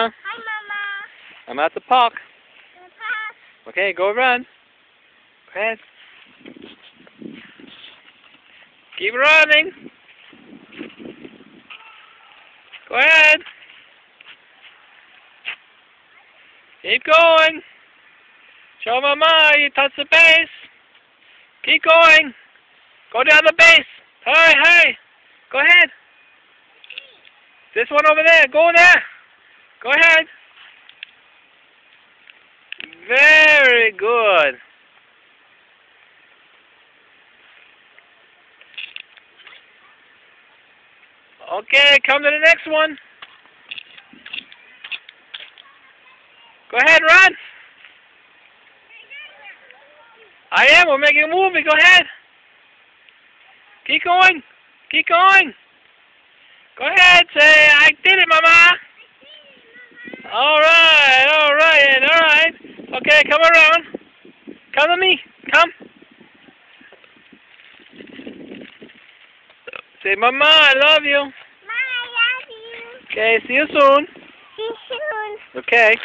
Mama. Hi, Mama. I'm at the park. In the park. Okay, go run. Go ahead. Keep running. Go ahead. Keep going. Show Mama you touch the base. Keep going. Go down the base. Hurry, hurry. Go ahead. This one over there. Go there. Go ahead. Very good. Okay, come to the next one. Go ahead, run. I am. We're making a movie. Go ahead. Keep going. Keep going. Go ahead. Say, I did it, Mama. All right. All right. All right. Okay, come around. Come to me. Come. Say, Mama, I love you. Mama, I love you. Okay, see you soon. See you soon. Okay.